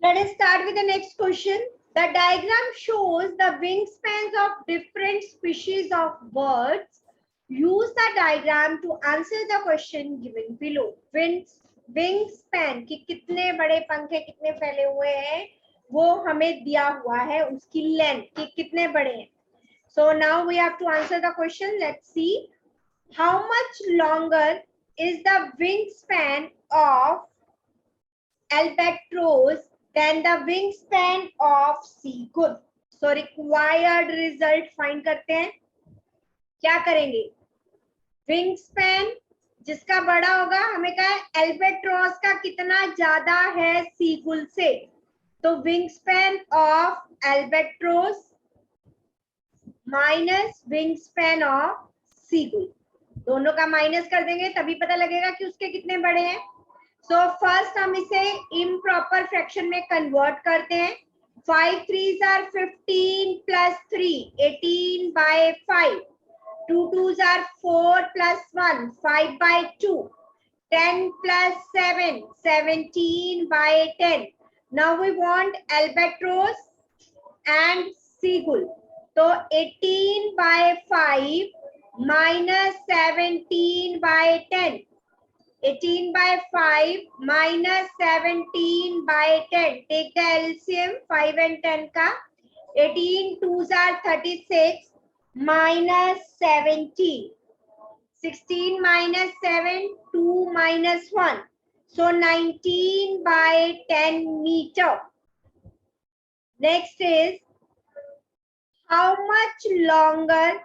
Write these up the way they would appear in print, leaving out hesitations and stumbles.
Let us start with the next question. The diagram shows the wingspans of different species of birds. Use the diagram to answer the question given below. Wingspan कि कितने बड़े पंखे कितने फैले हुए हैं वो हमें दिया हुआ है, उसकी लेंथ कि कितने बड़े हैं. So now we have to answer the question. Let's see. How much longer is the wingspan of albatross than the wingspan of seagull? So required result find करते हैं. क्या करेंगे? Wingspan जिसका बड़ा होगा, हमें कहा है albatross का कितना ज्यादा है seagull से. तो wingspan of albatross minus wingspan of seagull, दोनों का माइनस कर देंगे तभी पता लगेगा कि उसके कितने बड़े हैं. सो फर्स्ट हम इसे इम्प्रॉपर फ्रैक्शन में कन्वर्ट करते हैं. 5 3s are 15 plus 3 18 by 5. 2 2s are 4 plus 1 5 by 2. 10 plus 7 17 by 10. Now we want albatross and seagull. तो 18 by 5 minus 17 by 10. 18 by 5 minus 17 by 10. Take the LCM 5 and 10 का. 18 2s are 36 minus 17. 16 minus 7 2 minus 1. So 19 by 10 meter. Next is how much longer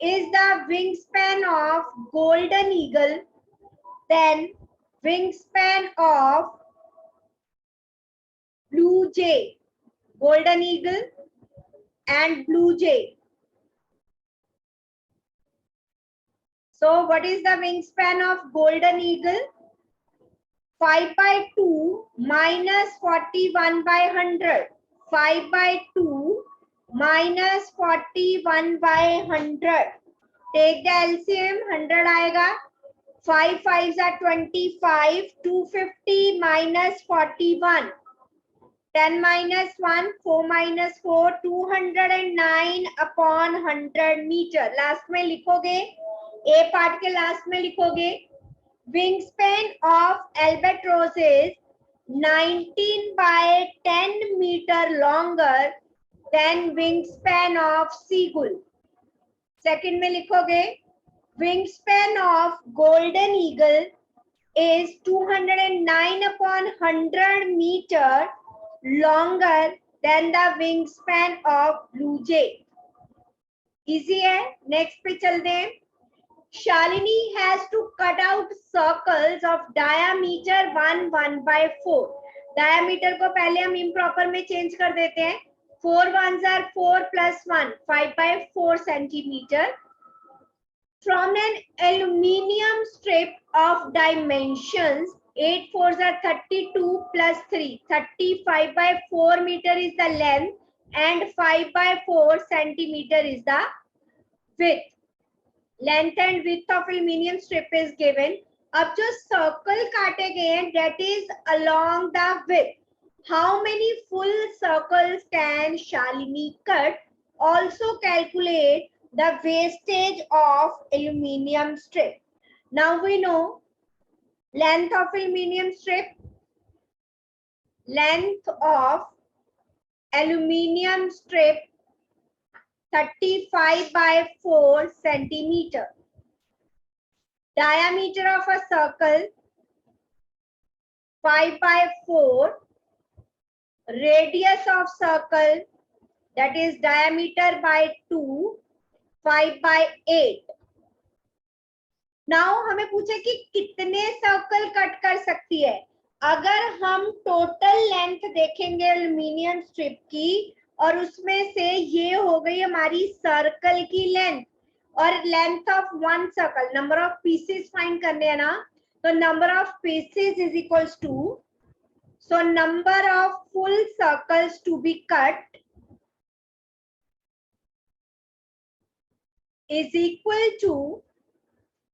is the wingspan of golden eagle than wingspan of blue jay? Golden eagle and blue jay. So what is the wingspan of golden eagle? 5 by 2 minus 41 by 100. 5 by 2 minus 41 by 100. Take the LCM, 100 आएगा. 5 5s are 25. 250 minus 41. 10 minus 1, 4 minus 4, 209 upon 100 meter. Last में लिखोगे, A part के last में लिखोगे, wingspan of albatross is 19 by 10 meter longer than wingspan of seagull. Second में लिखोगे, wingspan of golden eagle is 209 upon 100 meter longer than the wingspan of blue jay. Easy है. Next पे चलते हैं. Shalini has to cut out circles of diameter 1 1 by 4. Diameter को पहले हम improper में change कर देते हैं. 4 1s are 4 plus 1 5 by 4 centimeter. From an aluminium strip of dimensions 8 4s are 32 plus 3. 35 by 4 meter is the length and 5 by 4 centimeter is the width. Length and width of aluminium strip is given. अब जो circle काटे गए हैं that is along the width. How many full circles can Shalini cut? Also calculate the wastage of aluminium strip. Now we know length of aluminium strip. Length of aluminium strip 35 by 4 centimeter. Diameter of a circle 5 by 4. Radius of circle that is diameter by 2 5 by 8. Now हमें पूछे कि कितने circle cut कर सकती है. अगर हम total length देखेंगे एल्यूमिनियम स्ट्रिप की और उसमें से ये हो गई हमारी सर्कल की लेंथ और length of one circle, number of pieces find करने हैं ना, तो number of pieces is equals to, so number of full circles to be cut is equal to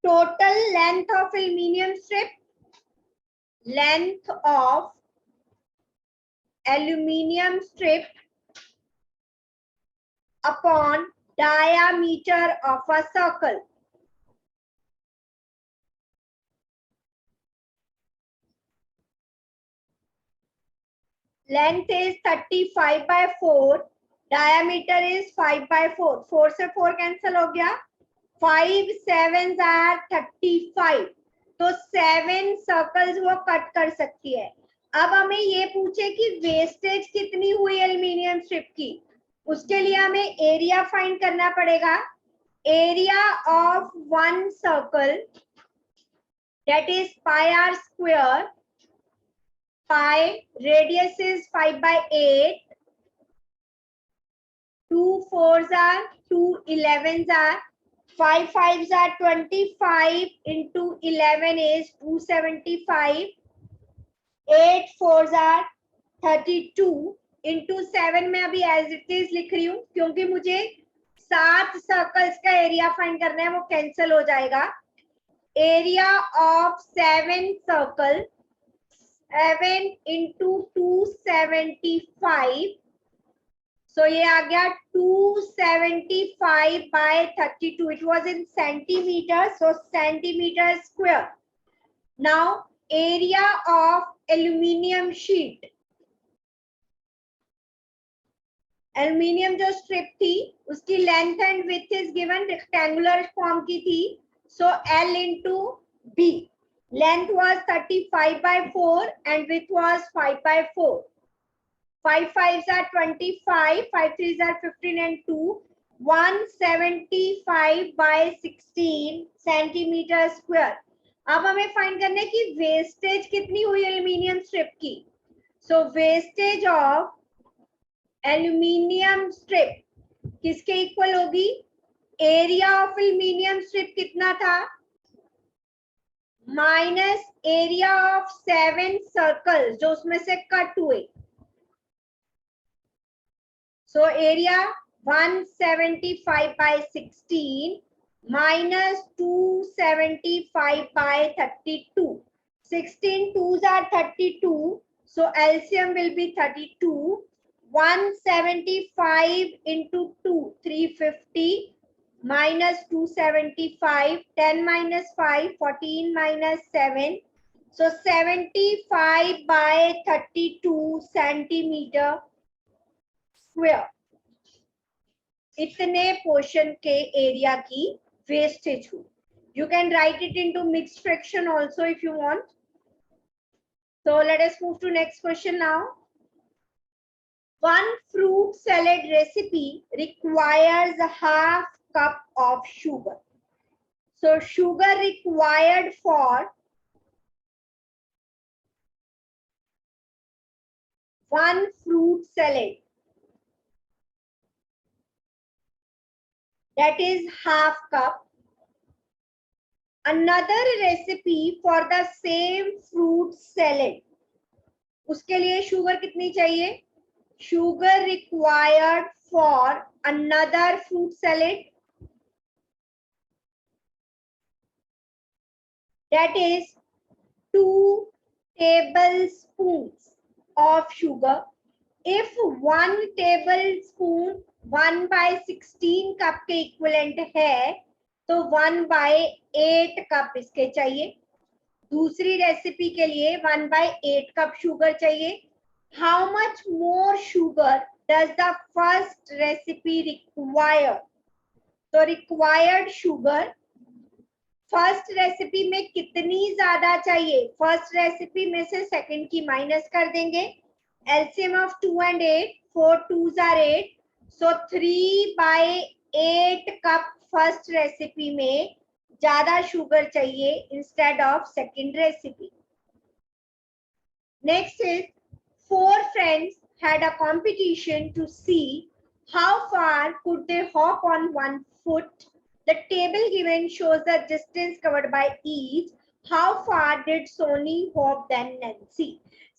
total length of aluminium strip, length of aluminium strip upon diameter of a circle. Length is 35 by 4, diameter is 5 by 4. 4 से 4 cancel हो गया, 5 7s are 35, तो 7 circles वो cut कर सकती है. अब हमें ये पूछे कि वेस्टेज कितनी हुई एल्यूमिनियम स्ट्रिप की, उसके लिए हमें एरिया फाइंड करना पड़ेगा. Area of one circle that is pi r square. Pi radius is 5 by 8. 2 4s are 2 11s are 5 5s are 25 into 11 is 275. 8 4s are 32 into 7 में अभी as it is लिख रही हूँ क्योंकि मुझे 7 सर्कल्स का एरिया फाइंड करना है, वो कैंसिल हो जाएगा. Area of 7 circle, 7 into 275, so ये आ गया 275 by 32. It was in centimeters, so centimeter square. Now area of aluminium sheet, aluminium जो strip थी उसकी length and width is given rectangular form की थी, so L into B. Length was 35 by 4 and width was 5 by 4. 5 5s are 25, 5 3s are 15 and 2, 175 by 16 centimeter square. अब हमें find करना है कि वेस्टेज कितनी हुई एल्यूमिनियम स्ट्रिप की. सो वेस्टेज ऑफ एल्यूमिनियम स्ट्रिप किसके इक्वल होगी? एरिया ऑफ एल्यूमिनियम स्ट्रिप कितना था? माइनस एरिया ऑफ 7 सर्कल जो उसमें से कट हुए. So area 175 by 16 minus 275 by 32. 16 2s are 32, so LCM will be 32. 175 into 2, 350 minus 275, 10 minus 5, 14 minus 7. So 75 by 32 centimeter square. इतने portion के एरिया की वेस्टेज हुई. You can write it into mixed fraction also if you want. So let us move to next question now. One fruit salad recipe requires half cup of sugar. So sugar required for one fruit salad, that is half cup. Another recipe for the same fruit salad, उसके लिए sugar कितनी चाहिए? Sugar required for another fruit salad, that is 2 tablespoons of sugar. If 1 tablespoon 1 by 16 cup के equivalent है तो 1 by 8 cup इसके चाहिए. दूसरी रेसिपी के लिए 1 by 8 कप शुगर चाहिए. How much more sugar does the first recipe require? तो रिक्वायर्ड शुगर फर्स्ट रेसिपी में कितनी ज्यादा चाहिए? फर्स्ट रेसिपी में से सेकंड की माइनस कर देंगे. LCM of 2 and 8, 4 2s are 8. So 3 by 8 cup first recipe में ज्यादा शुगर चाहिए instead of second recipe. Next is 4 friends had a competition to see how far could they hop on one foot. The table given shows the distance covered by each. How far did Sony hop then Nancy?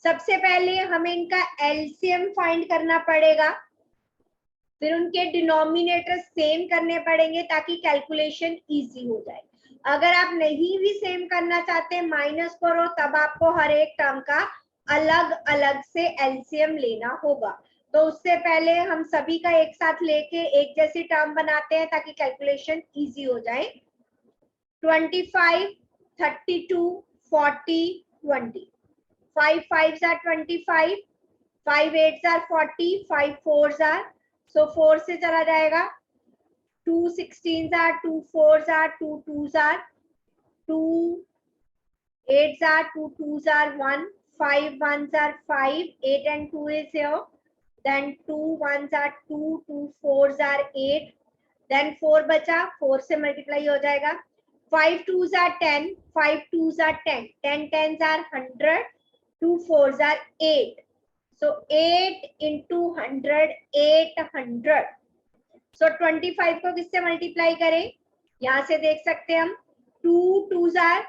सबसे पहले हमें इनका LCM find करना पड़ेगा, फिर उनके denominator same करने पड़ेंगे ताकि कैलकुलेशन इजी हो जाए. अगर आप नहीं भी सेम करना चाहते माइनस करो तब आपको हर एक टर्म का अलग अलग से एलसीएम लेना होगा। तो उससे पहले हम सभी का एक साथ लेके एक जैसी टर्म बनाते हैं ताकि कैलकुलेशन इजी हो जाए। 25, 32, 40, 20, 5 5s are 25, 5 8s are 40, 5 4s are, so 4 से चला जाएगा, 2 16s are, 2 4s are, 2 2s are, 2 8s are, 2 2s are 1, 5 1s are 5, 8 and 2 is here, then 2 1s are 2, 2 4s are 8, then 4 बचा, 4 से मल्टीप्लाई हो जाएगा, 5 2s are 10, 5 2s are 10, 10 10s are 100, 2 4s are 8, so 8 into 100, 800, so 25 को किससे multiply करें, यहां से देख सकते हैं हम, 2 2s are,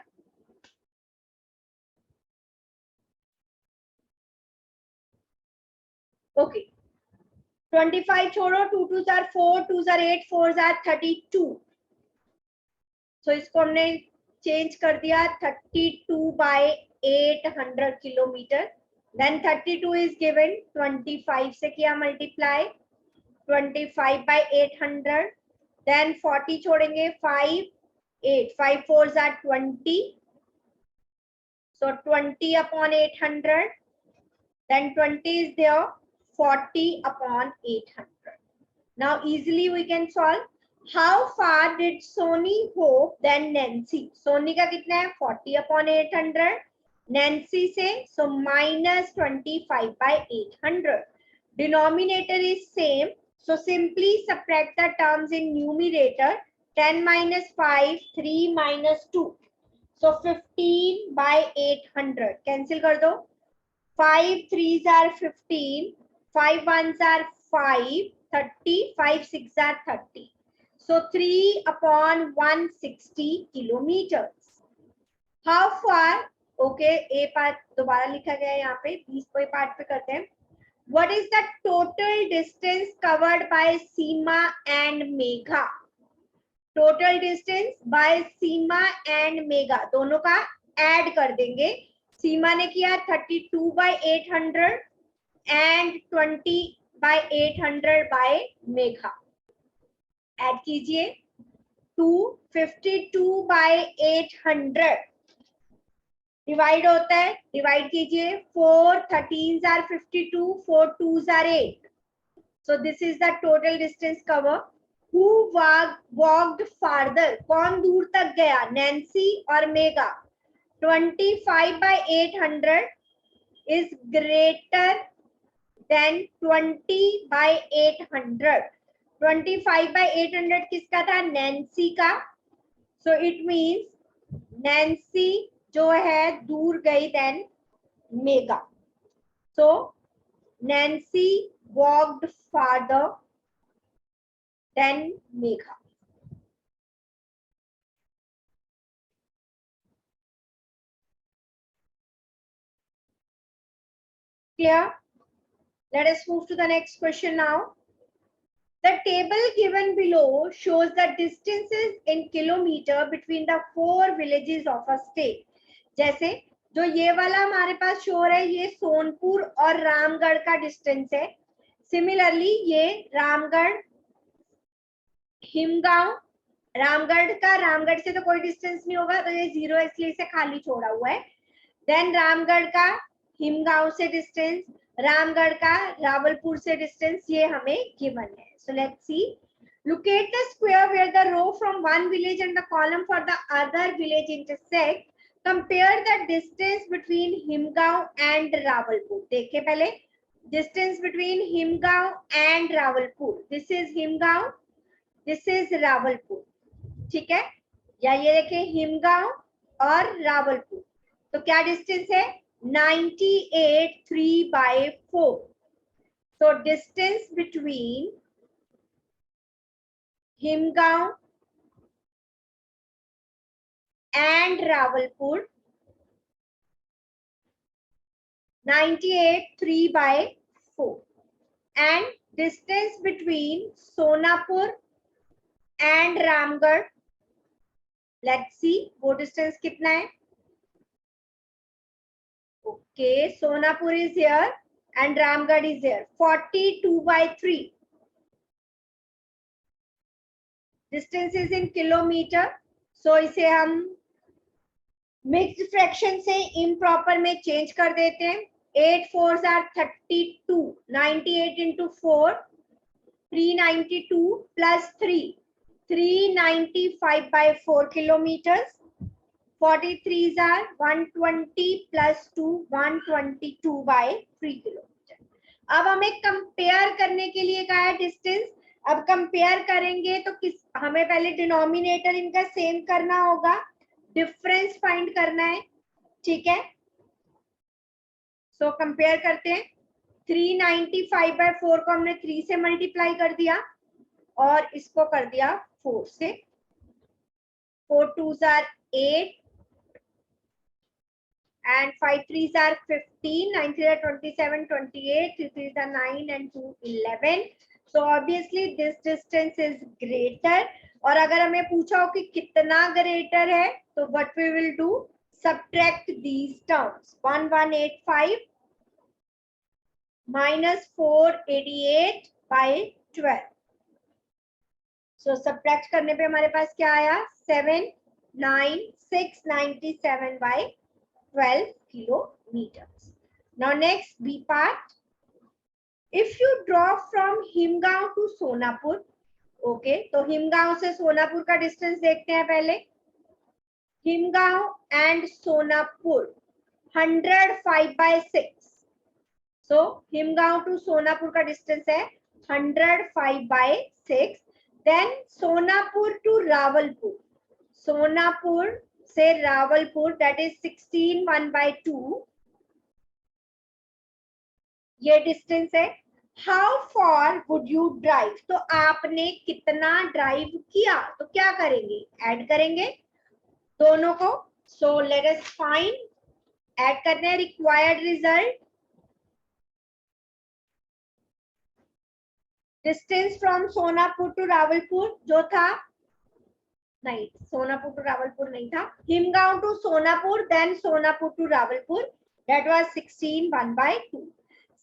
ओके 25 छोड़ो, 2 2s are 4, 2s are 8, 4s are 32, so इसको हमने चेंज कर दिया 32 by 800 kilometre, then 32 is given, 25 से किया मल्टीप्लाई, 25 by 800, then 40 छोड़ेंगे, 5 8, 5 4s are 20, so 20 upon 800, then 20 is there, 40 upon 800. Now easily we can solve. How far did Sony hope than Nancy? Sony का कितना है, 40 upon 800, Nancy से, so minus 25 by 800. Denominator is same, so simply subtract the terms in numerator, 10 minus 5, 3 minus 2, so 15 by 800. Cancel कर दो, 5 3s are 15, 5 1s are 5, 30, 5 6 are 30. So 3 upon 160 kilometers. How far? Okay, A part दोबारा लिखा गया है यहाँ पे, 20 को part पे करते हैं. What is the total distance covered by Seema and Megha? Total distance by Seema and Megha, दोनों का ऐड कर देंगे. सीमा ने किया 32 by 800 and 20 by 800 by Megha. Add कीजिए, 252 by 800 डिवाइड होता है, डिवाइड कीजिए, 4 13s are 52, 4 2s are 8, so this is the total distance cover. Who walked farther? कौन दूर तक गया, नैन्सी और mega. 25 by 800 is greater than 20 by 800. 25 by 800 किसका था, नैन्सी का, so it means नैन्सी जो है दूर गई than mega, so Nancy walked farther than Megha. Clear? Let us move to the next question now. The table given below shows the distances in kilometer between the 4 villages of a state. जैसे जो ये वाला हमारे पास show है, ये सोनपुर और रामगढ़ का distance है. सिमिलरली ये रामगढ़ हिमगांव, रामगढ़ का, रामगढ़ से तो कोई डिस्टेंस नहीं होगा, तो ये 0 इसलिए इसे खाली छोड़ा हुआ है. देन रामगढ़ का हिमगांव से डिस्टेंस, रामगढ़ का रावलपुर से डिस्टेंस, ये हमें गिवन है. So let's see. Locate the square where the row from one village and the column for the other village intersect. Compare the distance between Himgaon and Rawalpur. देखिए पहले distance between Himgaon and Rawalpur. This is Himgaon, this is Rawalpur. ठीक है, या ये देखिए हिमगांव और रावलपुर, तो क्या डिस्टेंस है, 98 3 by 4. So distance between Himgaon and Rawalpur, 98 3 by 4. And distance between Sonapur and Ramgarh, let's see वो डिस्टेंस कितना है. Okay, Sonapur is here and Ramgarh is here. 42/3. Distance is in kilometer. So इसे हम mixed fraction से improper में change कर देते हैं. 8 4s are 32. 98 into 4. 392 plus 3. 395/4 kilometers. 43s are 120 plus 2. 122/3 kilometer. अब हमें कंपेयर करने के लिए कहा है डिस्टेंस. अब कंपेयर करेंगे तो किस हमें पहले डिनोमिनेटर इनका सेम करना होगा, डिफरेंस फाइंड करना है. ठीक है, सो कंपेयर करते हैं. 395/4 को हमने 3 से मल्टीप्लाई कर दिया और इसको कर दिया 4 से. 4 2s are 8 and 5 3s are 15. 9 3s are 27, 28. 3 3s are 9 and 2 11. So obviously this distance is greater. और अगर हमें पूछा हो कि कितना ग्रेटर है तो what we will do, subtract these terms. 1185 minus 488/12. So subtract करने पे हमारे पास क्या आया, 79697/12 kilometers. Now next B part. If you draw from Himgaon to Sonapur, okay, तो हिमगांव से सोनापुर का डिस्टेंस देखते हैं पहले. Himgaon and Sonapur 105/6. So Himgaon to Sonapur का डिस्टेंस है 105/6. देन सोनापुर टू रावलपुर, सोनापुर से रावलपुर दैट इज 16 1/2. ये डिस्टेंस है. How far would you drive, तो आपने कितना ड्राइव किया, तो क्या करेंगे, ऐड करेंगे दोनों को. So let us find, add करते हैं required result. Distance from Sonapur to Rawalpur जो था, नहीं सोनापुर टू रावलपुर नहीं था, Himgaon to Sonapur then Sonapur to Rawalpur, that was 16 1/2.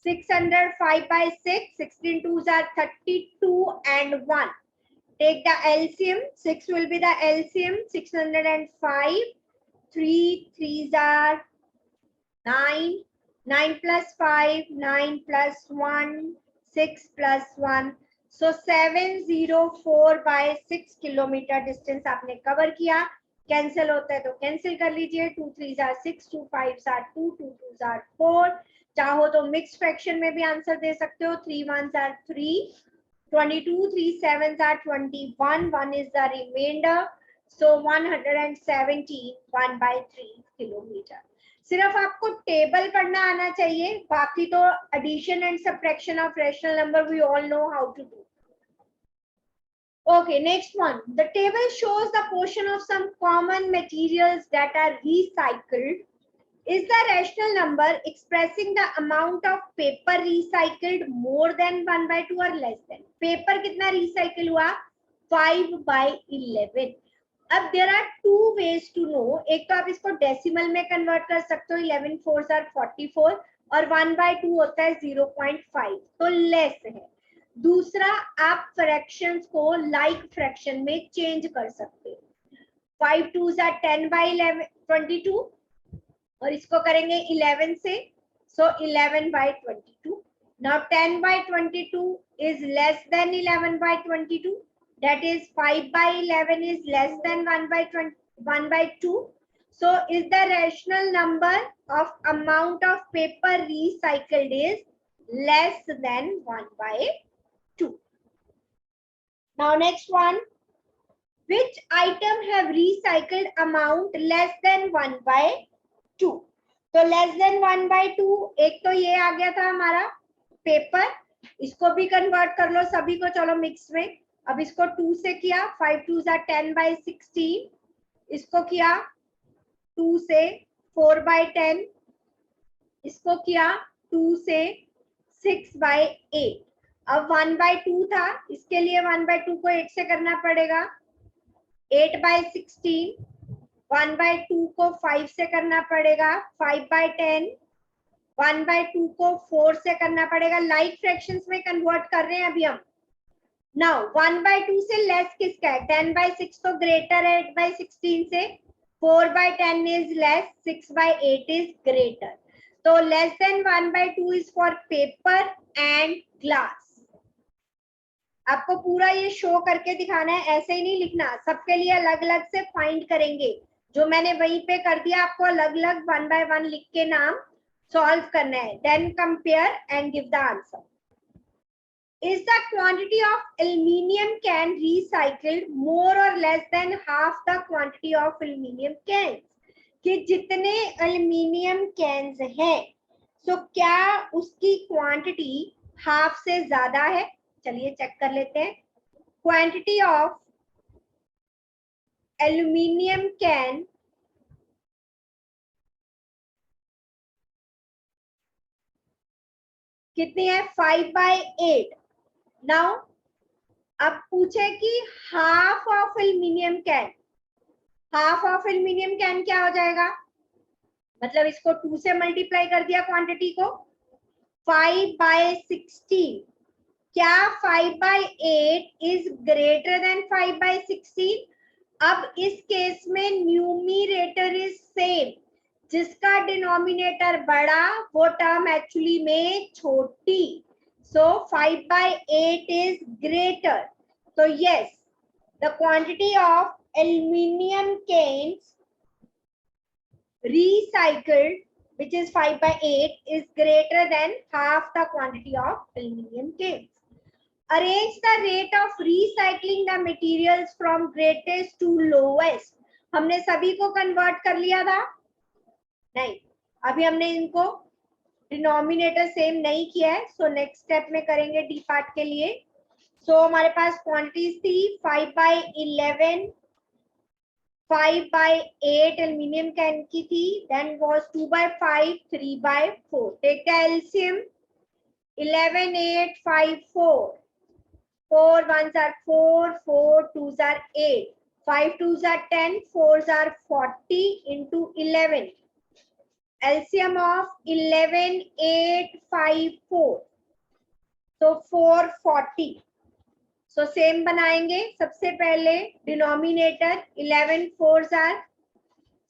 605/6. 16 2s are 32 and 1. Take the LCM. 6 will be the LCM. 605. 3 3s are 9. 9 plus 5. 9 plus 1. 6 plus 1. So 704/6 kilometre distance आपने cover किया. Cancel होता है तो कैंसिल कर लीजिए. 2 3s are 6. 2 5s are 2. 2 2s are 4. चाहो तो mix fraction में भी आंसर दे सकते हो. 3 1s are 3. 22. 3 7s are 21. 1 is the remainder. So 117 1/3 kilometre. सिर्फ आपको टेबल पढ़ना आना चाहिए, बाकी तो addition and subtraction of rational number we all know how to do. Okay, next one. The table shows the portion of some common materials that are recycled. Is the rational number expressing the amount of paper recycled more than 1/2 or less than? Paper कितना recycle हुआ, 5/11. अब there are two ways to know. एक तो आप इसको decimal में convert कर सकते हो. 11 4s are 44 और 1/2 होता है 0.5, तो लेस है. दूसरा, आप फ्रैक्शंस को लाइक फ्रैक्शन में चेंज कर सकते हो. 5 2s are 10/22 और इसको करेंगे 11 से, so 11/22. Now 10/22 is less than 11/22. That is 5/11 is less than 1/2. So is the rational number of amount of paper recycled is less than 1/2. Now next one. Which item have recycled amount less than 1/2? तो less than 1/2, एक तो ये आ गया था हमारा paper. इसको भी convert कर लो सभी को, चलो मिक्स में. अब इसको 2 से किया. 5 2s are 10/16. इसको किया 2 से 4/10. इसको किया 2 से 6/8. अब 1/2 था, इसके लिए 1/2 को 8 से करना पड़ेगा. 8/16. 1/2 को 5 से करना पड़ेगा. 5/10. 1/2 को 4 से करना पड़ेगा, लाइक फ्रैक्शंस में कन्वर्ट कर रहे हैं अभी हम। नाउ 1/2 से लेस किसका है? 10/6 तो ग्रेटर है 8/16 से। 4/10 इज लेस, 6/8 इज ग्रेटर। तो less than 1/2 is for paper and glass. आपको पूरा ये शो करके दिखाना है, ऐसे ही नहीं लिखना, सबके लिए अलग अलग से फाइंड करेंगे। जो मैंने वहीं पे कर दिया, आपको अलग अलग 1 by 1 लिख के नाम सॉल्व करना है, then compare and give the answer. Is the quantity of aluminium can recycled more or less than half the quantity of aluminium cans? कि जितने aluminium cans हैं, so क्या उसकी quantity half से ज्यादा है? चलिए चेक कर लेते हैं। Quantity of aluminium can कितनी है? 5/8। नाउ अब पूछे कि half of aluminium can, half of aluminium can क्या हो जाएगा? मतलब इसको 2 से मल्टीप्लाई कर दिया क्वांटिटी को, 5/16। क्या 5/8 इज ग्रेटर देन 5/16? अब इस केस में न्यूमरेटर इज सेम, जिसका डिनोमिनेटर बड़ा वो टर्म एक्चुअली में छोटी। So 5/8 is greater. So yes, the quantity of aluminium cans recycled, which is 5/8, is greater than half the quantity of aluminium cans. Arrange the rate of recycling the materials from greatest to lowest. हमने सभी को convert कर लिया था? नहीं, अभी हमने इनको डिनोमिनेटर सेम नहीं किया है। सो नेक्स्ट स्टेप में करेंगे डी पार्ट के लिए। सो हमारे पास क्वांटिटीज थी 5/11, 5/8 एल्यूमिनियम कैन की थी, then was 2/5, 3/4। Take the LCM, 11, 8, 5, 4, 4 1s are 4, 4 2s are 8, 5 2s are 10, 4s are 40 into 11। LCM of 11, 8, 5, 4, so 440। so same बनाएंगे। सबसे पहले denominator 11 4s are,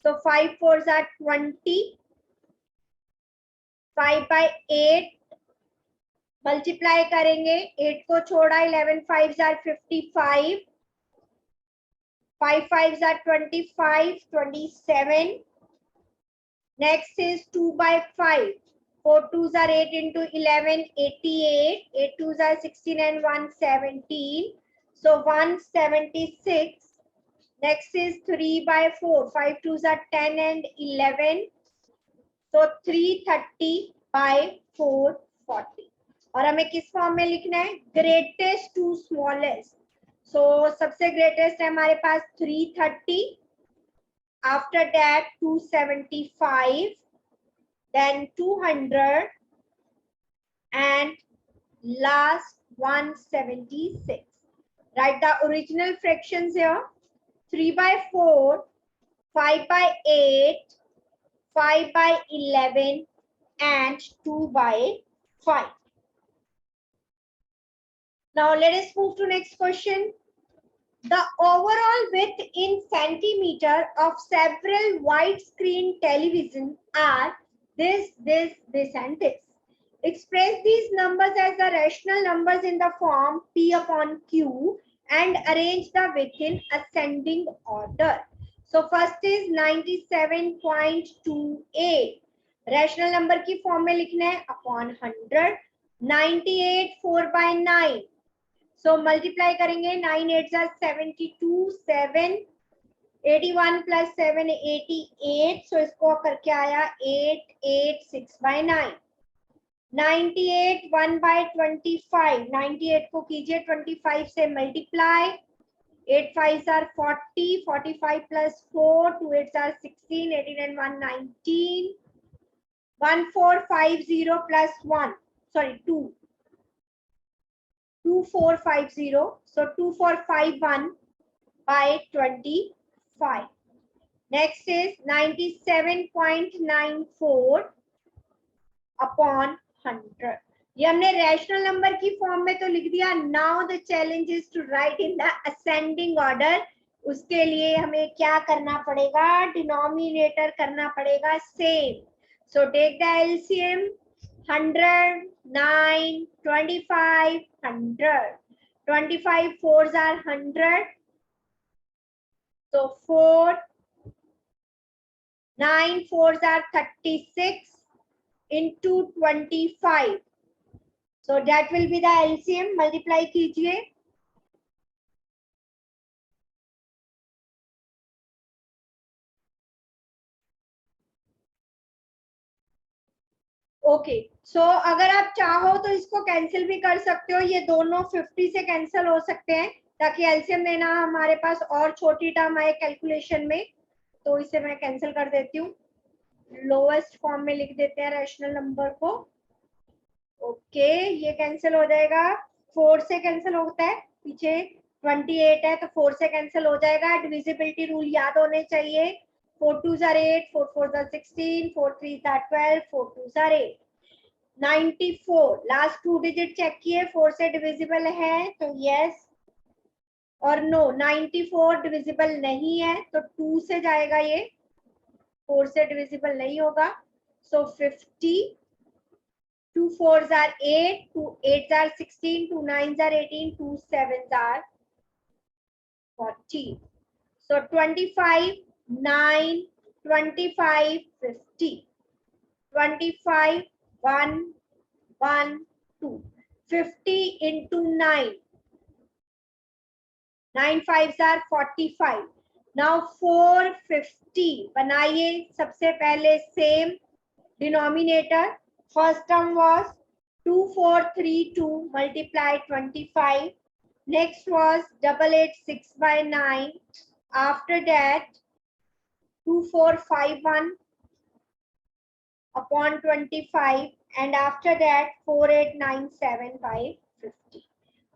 so 5 4s are 20, 5/8 multiply करेंगे, 8 को छोड़ा, 11 5s are 55, 5 5s are 25, 27। Next is 2/5. 4 2s are 8 into 11, 88. 8 2s are 16 and 1 17. So 176. Next is 3/4. 5 2s are 10 and 11. So 330/440. और हमें किस form में लिखना है? Greatest two smallest. सो सबसे ग्रेटेस्ट है हमारे पास 330, after that 275, then 200, and last 176. Write the original fractions here: 3/4, 5/8, 5/11, and 2/5. Now let us move to next question. The overall width in centimeter of several widescreen television are this, and this. Express these numbers as the rational numbers in the form P upon Q and arrange the width in ascending order. So first is 97.28. Rational number की form में लिखना है upon 100. 98 4/9. So multiply करेंगे, 9 8s are 72, 7, 81 plus 7 88. So इसको करके आया 8 8 6/9. 98 1/25. 98 को कीजिए 25 से multiply, 8 5s are 40, 45 plus 4, 2 8s are 16, 18 and 1 19. 1450 plus 1, sorry 2, 2450. So 2451/25. Next is 97.94 upon 100। ये हमने रैशनल नंबर की फॉर्म में तो लिख दिया। Now the challenge is to write in the ascending order. उसके लिए हमें क्या करना पड़ेगा, डिनोमिनेटर करना पड़ेगा same. So take the LCM 100, 9, 25, 100. 25 fours are 100. So 4, 9 fours are 36 into 25. So that will be the LCM. Multiply कीजिए। ओके, सो अगर आप चाहो तो इसको कैंसिल भी कर सकते हो। ये दोनों 50 से कैंसिल हो सकते हैं ताकि एलसीएम लेना हमारे पास और छोटी टर्म आए कैलकुलेशन में। तो इसे मैं कैंसिल कर देती हूँ, लोएस्ट फॉर्म में लिख देते हैं रैशनल नंबर को। ओके, ये कैंसिल हो जाएगा। 4 से कैंसिल होता है, पीछे 28 है तो 4 से कैंसिल हो जाएगा। डिविजिबिलिटी रूल याद होने चाहिए। 4 2s are 8, 4 4s are 16, 4 3s are 12, 4 2s are 8। 94 last 2 digit check किए, 4 से डिविजिबल है तो यस और नो। 94 डिविजिबल नहीं है तो 2 से जाएगा, ये 4 से डिविजिबल नहीं होगा। सो 50, 2 4s are 8, 2 8s are 16, 2 9s are 18, 2 7s are 14. So 25, 9, 25, 50. 25, 1, 1, 2. 50 into 9. 9 5s are 45. Now 450 बनाइए सबसे पहले same denominator. First term was 2432 multiply 25. Next was 886 by 9. After that 2451 upon 25 and after that 4897 by 50.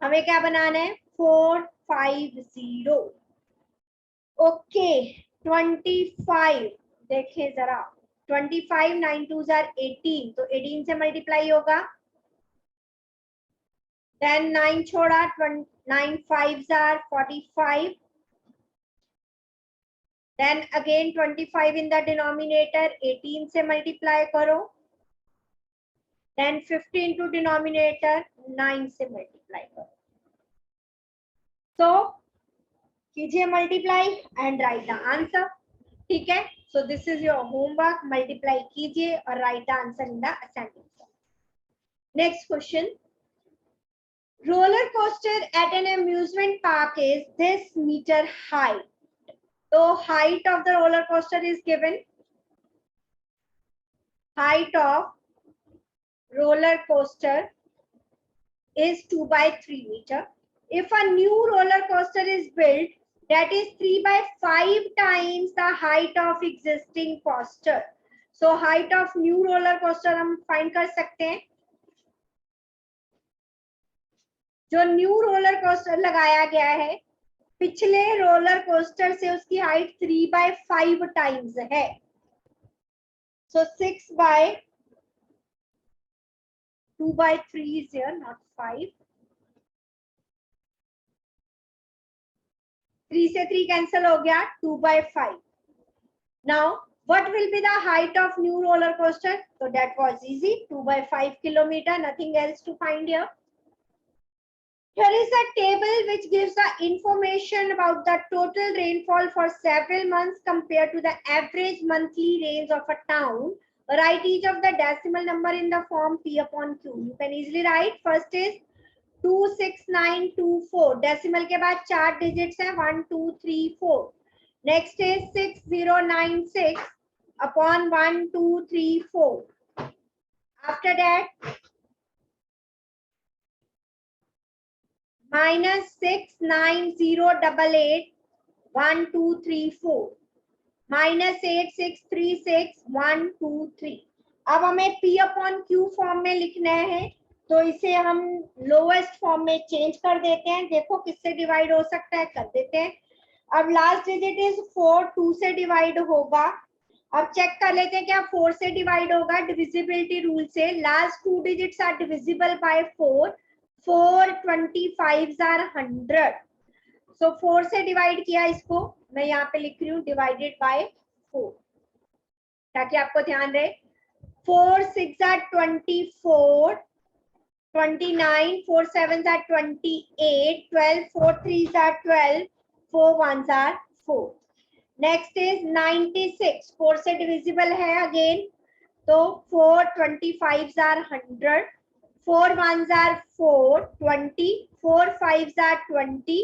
हमें क्या बनाना है, 450। ओके 25 देखें जरा, 25 9 2s are 18 तो 18 से मल्टीप्लाई होगा। then 9 छोड़ा, 9 5s are 45। then again 25 in the denominator, 18 से मल्टीप्लाई करो। then 50 into denominator, 9 से मल्टीप्लाई करो। so कीजिए multiply and write the answer. ठीक है, so this is your homework. Multiply कीजिए और write the answer in the ascending form. Next question, roller coaster at an amusement park is this metre height. तो height of the roller coaster is given. Height of roller coaster is 2 by 3 meter. If a new roller coaster is built that is 3 by 5 times the height of existing coaster. So height of new roller coaster हम find कर सकते हैं। जो new roller coaster लगाया गया है पिछले roller coaster से उसकी हाइट 3 by 5 टाइम्स है। So 6 by 2 by 3 is here, not 5. 3 से 3 cancel हो गया, 2 by 5. Now, what will be the height of new roller coaster? So that was easy, 2 by 5 kilometer, nothing else to find here. Here is a table which gives the information about the total rainfall for several months compared to the average monthly rains of a town. Write each of the decimal number in the form P upon Q. You can easily write. First is 26924. Decimal के बाद 4 digits हैं, 1 2 3 4. Next is 6096 upon 1 2 3 4. After that minus 69088 1 2 3 4 minus 8636 1 2 3. अब हमें P upon Q form में लिखना है तो इसे हम लोवेस्ट फॉर्म में चेंज कर देते हैं। देखो किससे डिवाइड हो सकता है, कर देते हैं। अब लास्ट डिजिट इज 4, 2 से डिवाइड होगा। अब चेक कर लेते हैं क्या 4 से डिवाइड होगा डिविजिबिलिटी रूल से. Last 2 digits are divisible by 4. 4 25s are 100. सो 4 से डिवाइड किया इसको, मैं यहाँ पे लिख रही हूँ डिवाइडेड बाय 4 ताकि आपको ध्यान रहे. 4 6 are 24, 29, 4 7 are 28, 12 4 3 are 12, 4 1s are 4. Next is 96. 4 से डिविजिबल है अगेन, तो 4 25s are 100, 4 1s are 4 20, 4 5s are 20,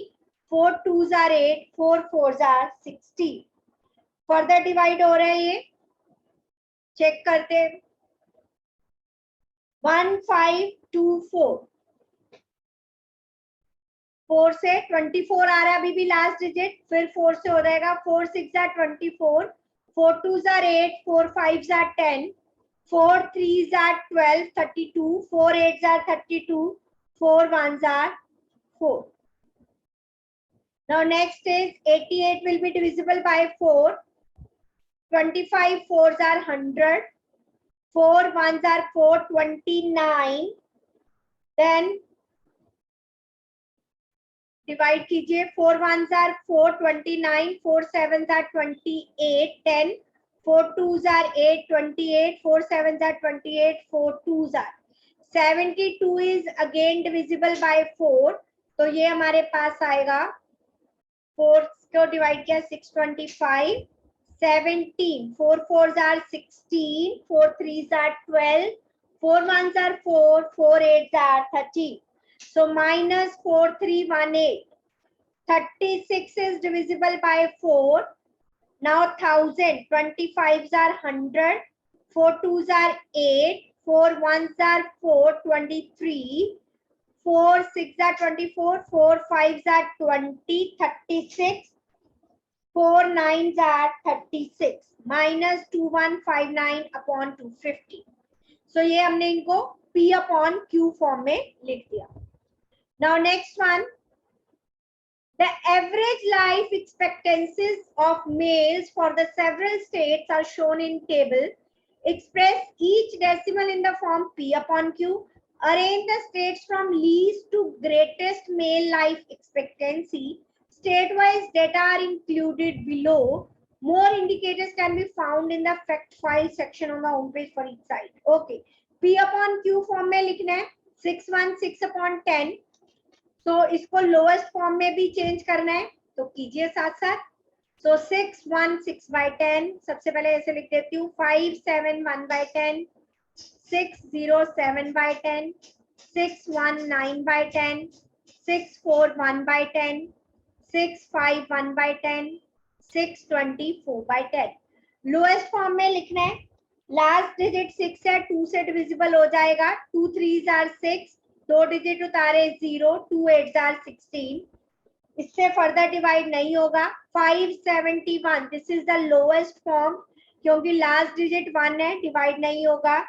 4 2s are 8, 4 4s are 60. Further divide हो रहा है ये, चेक करते हैं. 1 5 2 4. 4 से 24 आ रहा है अभी भी लास्ट डिजिट, फिर 4 से हो जाएगा. 4 6 are 24, 4 2s are 8, 4 5s are 10, 4 3s are 12 32, 4 8s are 32, 4 1s are 4. Now next is 88 will be divisible by 4. 25 4s are 100, 4 1s are 4, 29. Then divide कीजिए. 4 1s are 4, 29, 4 7s are 28, 10, 4 2s are 8, 28, 4 7s are 28, 4 2s are 72 is again divisible by 4. तो ये हमारे पास आएगा 4 को divide किया 625, 17, 4 4s are 16, 4 3s are 12, 4 1s are 4, 4 8s are 13. So minus 4318. 36 is divisible by 4. Now 1000. 25s are 100. 4 2s are 8. 4 1s are 4. 23. 4 6 are 24. 4 5s are 20. 36. 4 9s are 36. Minus 2159 upon 250. So ये हमने इनको P upon Q form में लिख दिया. Now next one, the average life expectancies of males for the several states are shown in table. Express each decimal in the form P upon Q. Arrange the states from least to greatest male life expectancy. State-wise data are included below. More indicators can be found in the fact file section on the home page for each side. Okay, P upon Q form में लिखना है 616 upon 10. तो इसको lowest form में भी change करना है तो कीजिए साथ साथ. सो 616 by 10, सबसे पहले ऐसे लिख देती हूँ. 571 by 10, 607 by 10, 619 by 10, 641 by 10, 651 by 10, 624 by 10. Lowest form में लिखना है. लास्ट डिजिट 6 है, 2 से डिविजिबल हो जाएगा. 2 3s are 6, 2 डिजिट उतारे 0, 2 8s are 16. इससे फर्दर डिवाइड नहीं होगा. 571 this is the lowest form क्योंकि लास्ट डिजिट 1 है, डिवाइड नहीं होगा.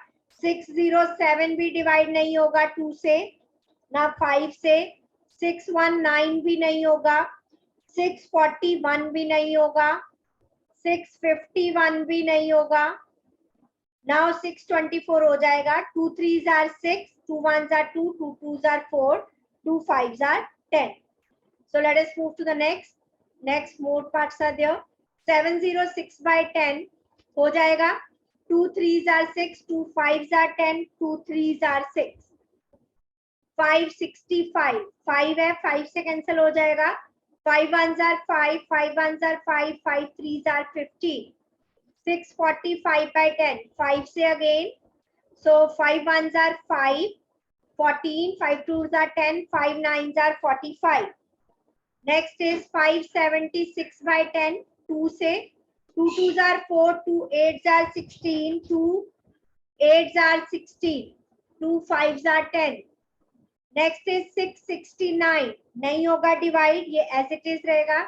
607 भी डिवाइड नहीं होगा 2 से ना 5 से. 619 भी नहीं होगा. 641 भी नहीं होगा. 651 भी नहीं होगा. Now 624 हो जाएगा. 2 3s are 6, 2 1s are 2, 2 2s are 4, 2 5s are 10. So let us move to the next. Next more parts are there. 706 by 10 हो जाएगा. 2 3s are 6, 2 5s are 10, 2 3s are 6. 565 5 है, 5 से कैंसिल हो जाएगा. 5 1s are 5, 5 1s are 5, 5 3s are 15. 645 by 10, 5 से again. So 5 1s are 5, 14, 5 2s are 10, 5 9s are 45. Next is 576 by 10, 2 से. 2 2s are 4, 2 8s are 16, 2 8s are 16, 2 5s are 10. Next is 669, नहीं होगा divide, ये as it is रहेगा,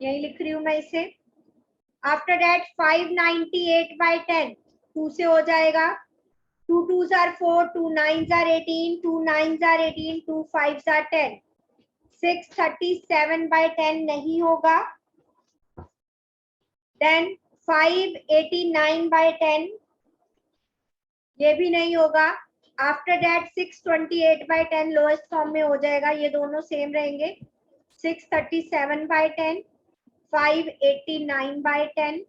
यही लिख रही हूँ मैं इसे. After that 598 by 10, 2 से हो जाएगा. 2 2s are 4, 2 9s are 18, 2 9s are 18, 2 5s are 10. 637 by 10 नहीं होगा. Then 589/10, ये भी नहीं होगा। आफ्टर दैट 628/10 लोएस्ट फॉर्म में हो जाएगा, ये दोनों सेम रहेंगे। 637/10, 589/10।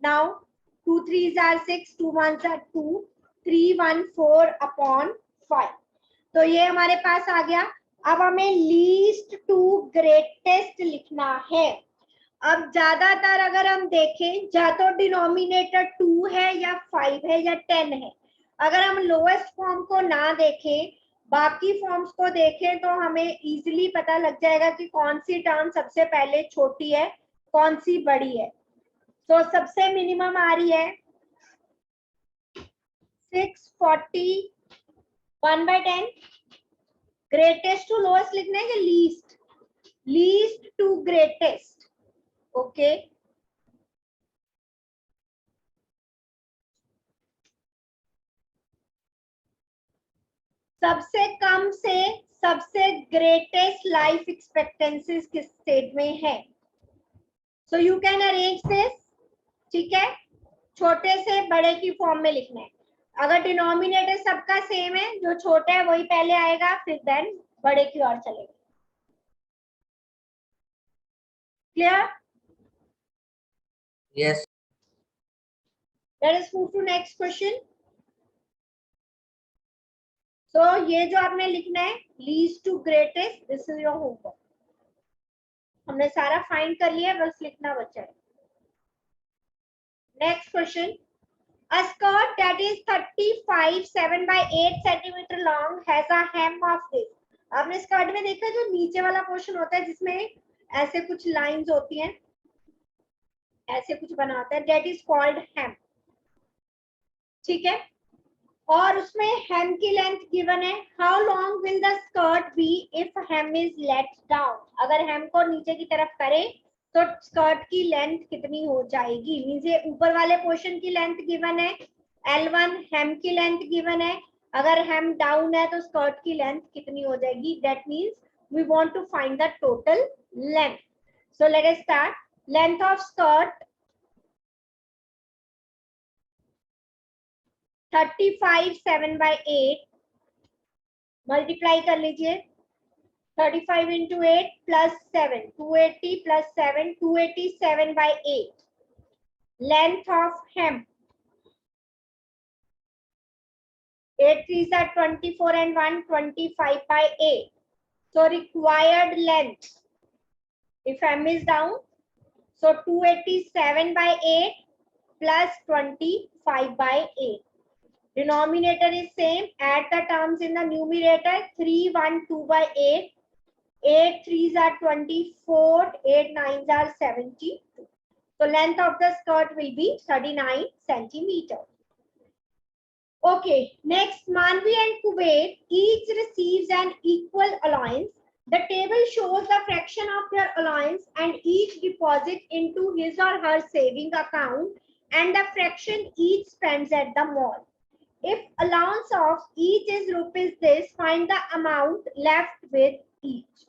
Now 2 3s are 6, 2 1s are 2, 314/5। तो ये हमारे पास आ गया। अब हमें लीस्ट टू ग्रेटेस्ट लिखना है। अब ज्यादातर अगर हम देखें, या तो डिनोमिनेटर 2 है या 5 है या 10 है। अगर हम लोएस्ट फॉर्म को ना देखें, बाकी फॉर्म्स को देखें, तो हमें इजीली पता लग जाएगा कि कौन सी टर्म सबसे पहले छोटी है, कौन सी बड़ी है। तो सबसे मिनिमम आ रही है 641/10। ग्रेटेस्ट टू लोएस्ट लिखना है कि लीस्ट टू ग्रेटेस्ट। ओके, सबसे कम से सबसे ग्रेटेस्ट लाइफ एक्सपेक्टेंसीज किस स्टेट में है। So you can arrange this. ठीक है, छोटे से बड़े की फॉर्म में लिखना है। अगर डिनोमिनेटर सबका सेम है, जो छोटा है वही पहले आएगा, फिर देन बड़े की ओर चलेगा। Clear? Yes. Let us move to next question. So ये जो आपने लिखना है least to greatest, this is your homework. हमने सारा फाइंड कर लिया, बस लिखना बचा है। Next question, a skirt that is 35 7/8 centimeter long has a hem of this। आपने स्कर्ट में देखा जो नीचे वाला पोर्शन होता है जिसमें ऐसे कुछ लाइंस होती हैं, ऐसे कुछ बना होता है, that is called hem। ठीक है, और उसमें hem की लेंथ गिवन है। how long will the skirt be if hem is let down। अगर hem को नीचे की तरफ करें तो स्कर्ट की लेंथ कितनी हो जाएगी। मींस ये ऊपर वाले पोर्शन की लेंथ गिवन है L1, hem की लेंथ गिवन है। अगर hem डाउन है तो स्कर्ट की लेंथ कितनी हो जाएगी। That means we want to find the total length. So let us start. Length of skirt 35 7/8, multiply कर लीजिए। 35 into 8 plus 7, 280 plus 7, 287/8। Length of hem 8 3s are 24 and 1 25/8। So required length if hem is down, so 287/8 plus 25/8। Denominator is same, add the terms in the numerator, 312/8, 8 3s are 24, 8 9s are 72। So length of the skirt will be 39 centimeters। Okay, next, Manvi and Kuwait each receives an equal allowance. The table shows the fraction of their allowance and each deposit into his or her saving account and the fraction each spends at the mall. If allowance of each is rupees this, find the amount left with each.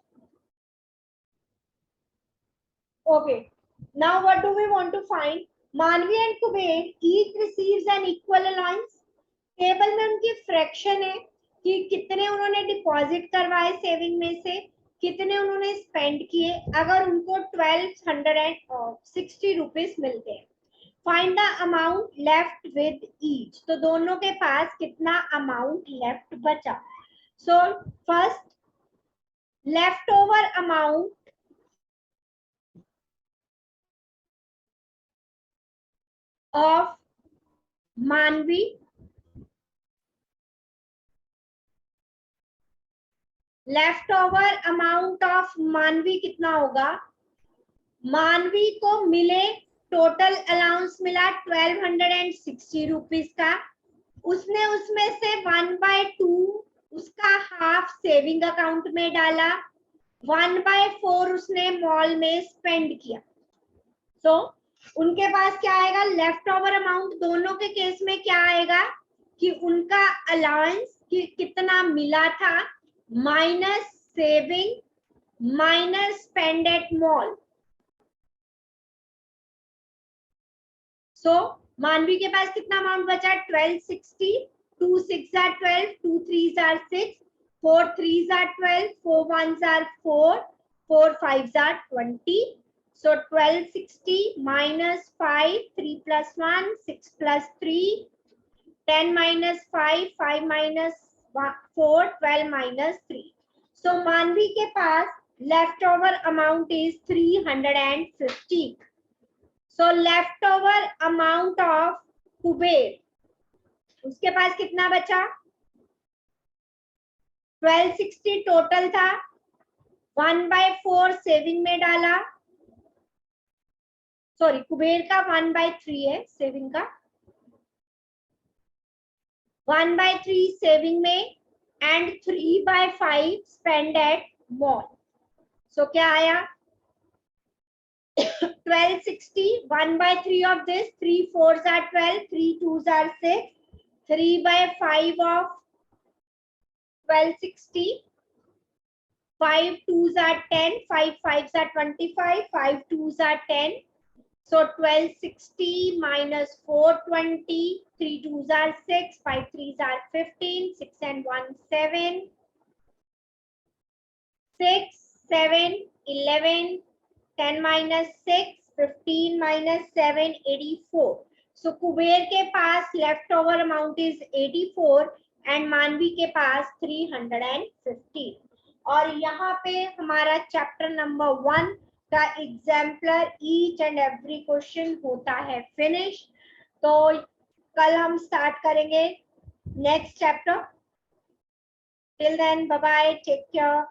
Okay, now what do we want to find? Manvi and Kuwait each receives an equal allowance। Table में उनकी fraction है कि कितने उन्होंने deposit करवाए saving में से, कितने उन्होंने स्पेंड किए। अगर उनको 1260 रुपीज मिलते हैं, find the amount left with each. तो दोनों के पास कितना अमाउंट लेफ्ट बचा। So first left over amount of मानवी लेफ्ट ओवर अमाउंट ऑफ मानवी कितना होगा। मानवी को मिले टोटल अलाउंस मिला 1260 रुपीज का। उसने उसमें से 1/2 उसका हाफ सेविंग अकाउंट में डाला, 1/4 उसने मॉल में स्पेंड किया। तो उनके पास क्या आएगा, लेफ्ट ओवर अमाउंट दोनों के केस में क्या आएगा कि उनका अलाउंस कितना मिला था minus saving minus spend at mall. So Manvi के पास कितना अमाउंट बचा? 1260. 2 6 are 12, 2 3s are 6, 4 3s are 12, 4 1s are 4, 4 5s are 20. So 1260 minus 5, 3 plus 1, 6 plus 3, 10 minus 5, 5 minus 4, 12 minus 3. So मानवी के पास leftover amount is 350. So leftover amount of Kuber, उसके पास कितना बचा? 1260 total था, 1/4 saving में डाला. सॉरी, कुबेर का 1/3 है, सेविंग का 1/3 सेविंग में एंड 3/5 स्पेंड एट मॉल. सो क्या आया? 1260, 1/3 of this, 3 4s are 12, 3 2s are 6, 3/5 of 1260, 5 2s are 10, 5 5s are 25, 5 2s are 10. So 1260 minus 420, 3 2s are 6, 5 3s are 15, 6 and 1 7, 6 7 11, 10 minus 6, 15 minus 7, 84. So Kuber के पास left over amount is 84 and Manvi के पास 350. और यहाँ पे हमारा chapter number 1 का exemplar each and every question होता है फिनिश. तो कल हम स्टार्ट करेंगे next chapter. Till then bye bye, take care.